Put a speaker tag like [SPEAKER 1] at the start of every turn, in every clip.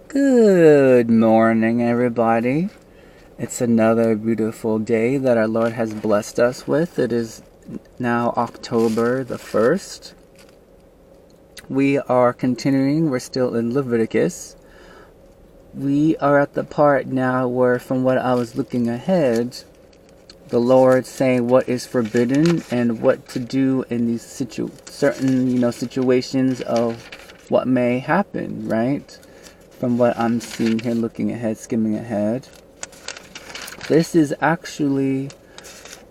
[SPEAKER 1] Good morning, everybody. It's another beautiful day that our Lord has blessed us with. It is now October the 1st. We are continuing, we're still in Leviticus. We are at the part now where, from what I was looking ahead, the Lord saying what is forbidden and what to do in these certain situations of what may happen, right? From what I'm seeing here, looking ahead, skimming ahead. This is actually,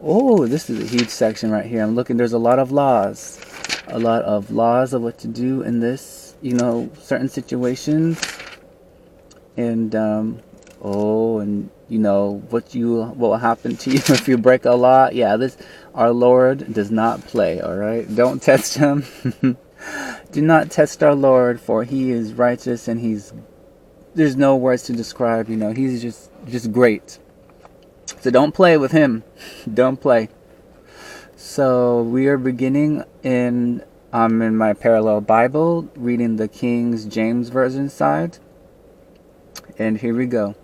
[SPEAKER 1] this is a huge section right here. I'm looking, there's a lot of laws. A lot of laws of what to do in this, certain situations. And, what will happen to you if you break a law. Yeah, our Lord does not play, alright? Don't test him. Do not test our Lord, for he is righteous and there's no words to describe, he's just great. So don't play with him. Don't play. So we are beginning I'm in my parallel Bible, reading the King James Version side. And here we go.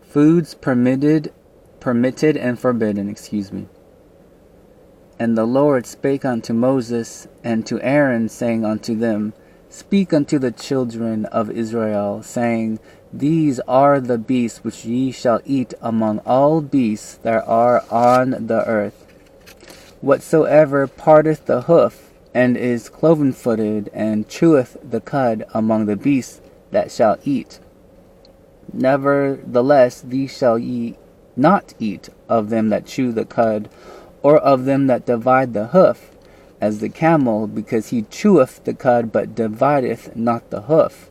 [SPEAKER 1] Foods permitted and forbidden, And the Lord spake unto Moses and to Aaron, saying unto them, Speak unto the children of Israel, saying, These are the beasts which ye shall eat among all beasts that are on the earth. Whatsoever parteth the hoof, and is cloven-footed, and cheweth the cud among the beasts that shall eat. Nevertheless, these shall ye not eat of them that chew the cud, or of them that divide the hoof, as the camel, because he cheweth the cud, but divideth not the hoof.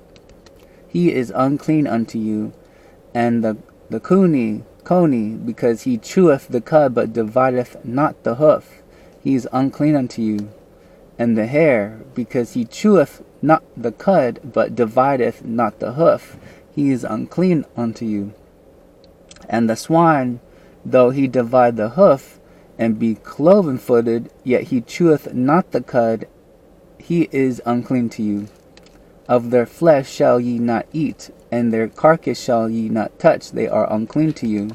[SPEAKER 1] He is unclean unto you. And the coney, because he cheweth the cud, but divideth not the hoof. He is unclean unto you. And the hare, because he cheweth not the cud, but divideth not the hoof. He is unclean unto you. And the swine, though he divide the hoof, and be cloven-footed, yet he cheweth not the cud, he is unclean to you. Of their flesh shall ye not eat, and their carcass shall ye not touch, they are unclean to you.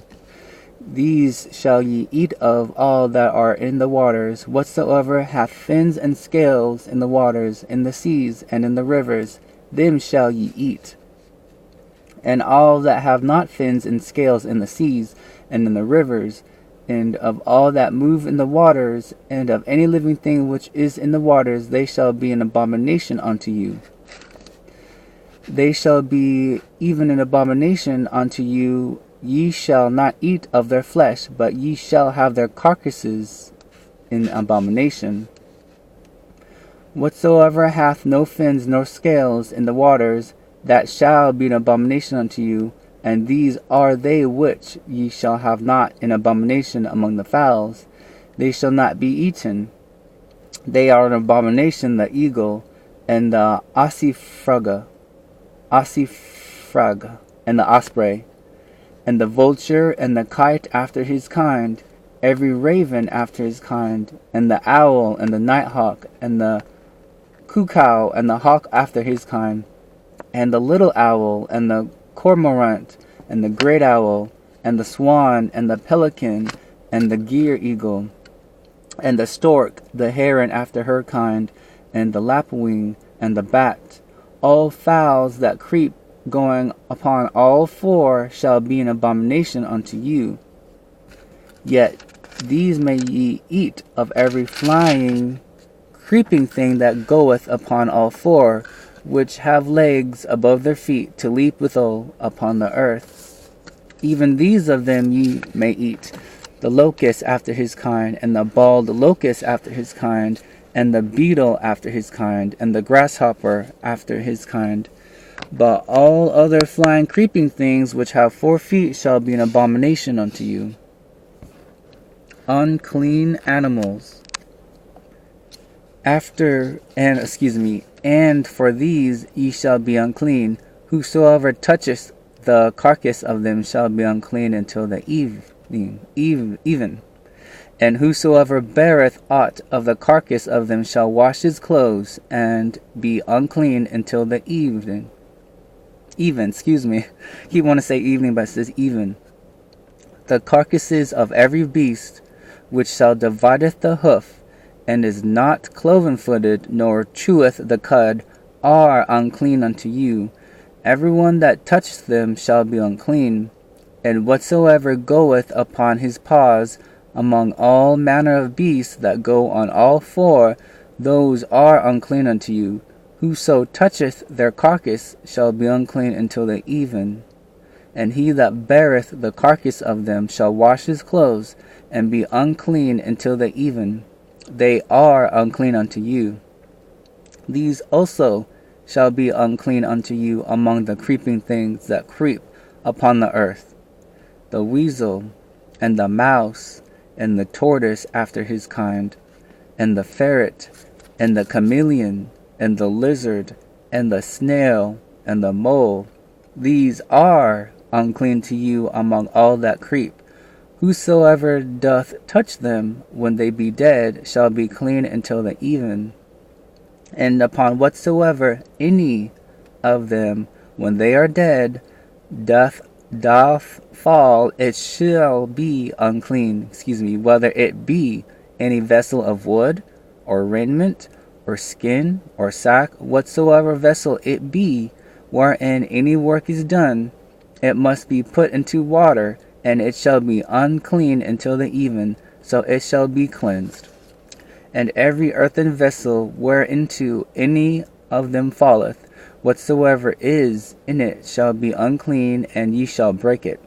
[SPEAKER 1] These shall ye eat of all that are in the waters, whatsoever hath fins and scales in the waters, in the seas, and in the rivers, them shall ye eat. And all that have not fins and scales in the seas, and in the rivers, and of all that move in the waters, and of any living thing which is in the waters, they shall be an abomination unto you. They shall be even an abomination unto you. Ye shall not eat of their flesh, but ye shall have their carcasses in abomination. Whatsoever hath no fins nor scales in the waters, that shall be an abomination unto you. And these are they which ye shall have not in abomination among the fowls. They shall not be eaten. They are an abomination, the eagle, and the ossifrag, and the osprey, and the vulture, and the kite after his kind, every raven after his kind, and the owl, and the nighthawk, and the cuckoo, and the hawk after his kind, and the little owl, and the cormorant, and the great owl, and the swan, and the pelican, and the gier eagle, and the stork, the heron after her kind, and the lapwing, and the bat. All fowls that creep going upon all four shall be an abomination unto you. Yet these may ye eat of every flying, creeping thing that goeth upon all four, which have legs above their feet to leap withal upon the earth. Even these of them ye may eat, the locust after his kind, and the bald locust after his kind, and the beetle after his kind, and the grasshopper after his kind. But all other flying creeping things which have 4 feet shall be an abomination unto you. Unclean animals. And for these ye shall be unclean. Whosoever toucheth the carcass of them shall be unclean until the even. And whosoever beareth aught of the carcass of them shall wash his clothes, and be unclean until the evening. even, excuse me. He want to say evening, but it says even. The carcasses of every beast which shall divideth the hoof, and is not cloven-footed, nor cheweth the cud, are unclean unto you. Every one that toucheth them shall be unclean. And whatsoever goeth upon his paws among all manner of beasts that go on all four, those are unclean unto you. Whoso toucheth their carcass shall be unclean until the even. And he that beareth the carcass of them shall wash his clothes, and be unclean until the even. They are unclean unto you. These also shall be unclean unto you among the creeping things that creep upon the earth: the weasel, and the mouse, and the tortoise after his kind, and the ferret, and the chameleon, and the lizard, and the snail, and the mole. These are unclean to you among all that creep. Whosoever doth touch them when they be dead shall be clean until the even. And upon whatsoever any of them when they are dead doth fall, it shall be unclean, whether it be any vessel of wood, or raiment, or skin, or sack, whatsoever vessel it be, wherein any work is done, it must be put into water, and it shall be unclean until the even, so it shall be cleansed. And every earthen vessel whereinto any of them falleth, whatsoever is in it shall be unclean, and ye shall break it.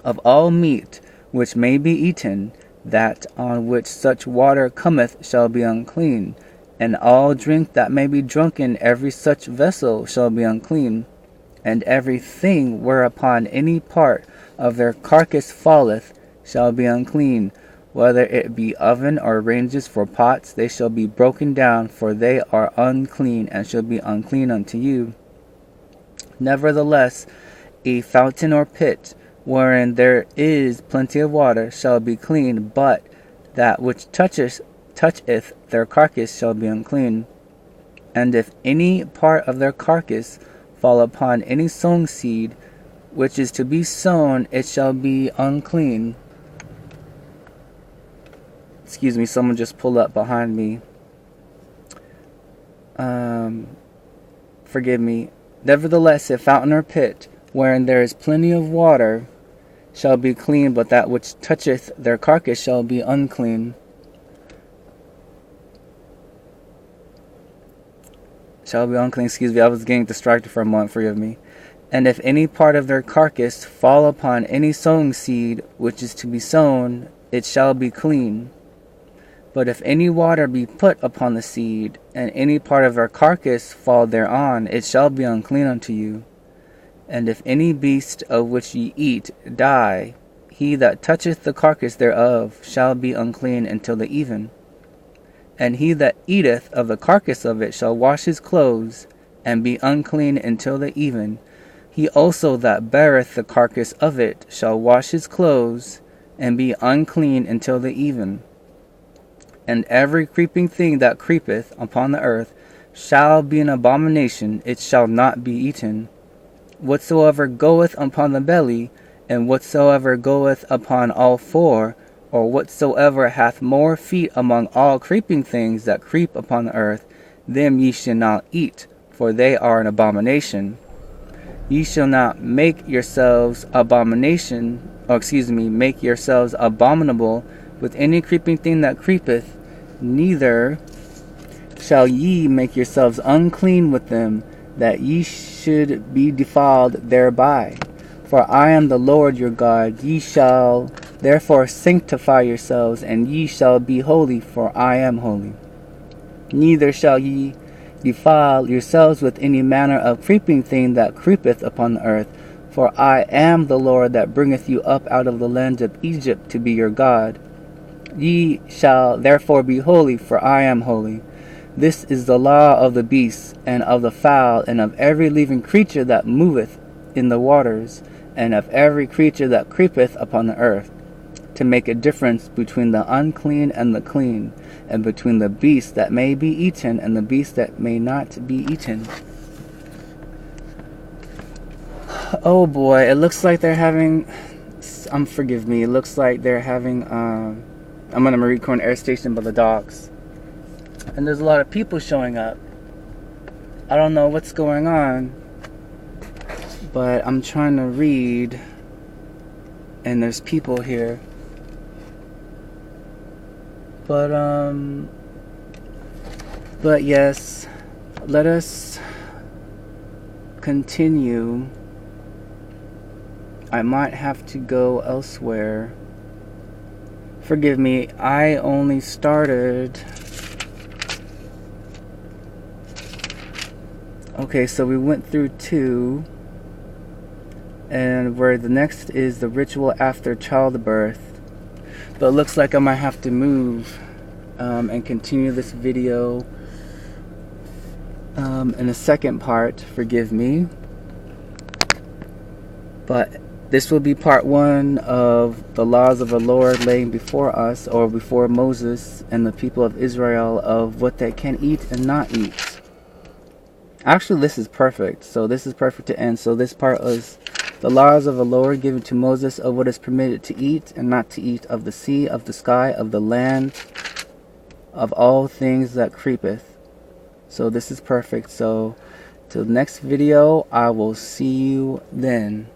[SPEAKER 1] Of all meat which may be eaten, that on which such water cometh shall be unclean, and all drink that may be drunken, every such vessel shall be unclean. And everything whereupon any part of their carcass falleth shall be unclean, whether it be oven or ranges for pots, they shall be broken down, for they are unclean, and shall be unclean unto you. Nevertheless, a fountain or pit, wherein there is plenty of water, shall be clean, but that which toucheth their carcass shall be unclean. And if any part of their carcass fall upon any sown seed, which is to be sown, it shall be unclean. Someone just pulled up behind me. Forgive me. Nevertheless, a fountain or pit, wherein there is plenty of water, shall be clean, but that which toucheth their carcass shall be unclean. I was getting distracted for a moment, forgive me. And if any part of their carcass fall upon any sowing seed, which is to be sown, it shall be clean. But if any water be put upon the seed, and any part of their carcass fall thereon, it shall be unclean unto you. And if any beast of which ye eat die, he that toucheth the carcass thereof shall be unclean until the even. And he that eateth of the carcass of it shall wash his clothes, and be unclean until the even. He also that beareth the carcass of it shall wash his clothes, and be unclean until the even. And every creeping thing that creepeth upon the earth shall be an abomination, it shall not be eaten. Whatsoever goeth upon the belly, and whatsoever goeth upon all four, or whatsoever hath more feet among all creeping things that creep upon the earth, them ye shall not eat, for they are an abomination. Ye shall not make yourselves make yourselves abominable with any creeping thing that creepeth, neither shall ye make yourselves unclean with them, that ye should be defiled thereby. For I am the Lord your God. Ye shall therefore sanctify yourselves, and ye shall be holy, for I am holy. Neither shall ye defile yourselves with any manner of creeping thing that creepeth upon the earth, for I am the Lord that bringeth you up out of the land of Egypt to be your God. Ye shall therefore be holy, for I am holy. This is the law of the beasts, and of the fowl, and of every living creature that moveth in the waters, and of every creature that creepeth upon the earth, to make a difference between the unclean and the clean, and between the beast that may be eaten and the beast that may not be eaten. Oh boy, it looks like they're having, forgive me, it looks like they're having, I'm on a Marine Corps air station by the docks. And there's a lot of people showing up. I don't know what's going on, but I'm trying to read, and there's people here. But yes, let us continue. I might have to go elsewhere. Forgive me, I only started. Okay, so we went through 2, and where the next is the ritual after childbirth. But it looks like I might have to move and continue this video in a second part. Forgive me. But this will be part 1 of the laws of the Lord laying before us, or before Moses and the people of Israel, of what they can eat and not eat. Actually, this is perfect. So this is perfect to end. So this part was the laws of the Lord given to Moses of what is permitted to eat and not to eat, of the sea, of the sky, of the land, of all things that creepeth. So this is perfect. So till the next video, I will see you then.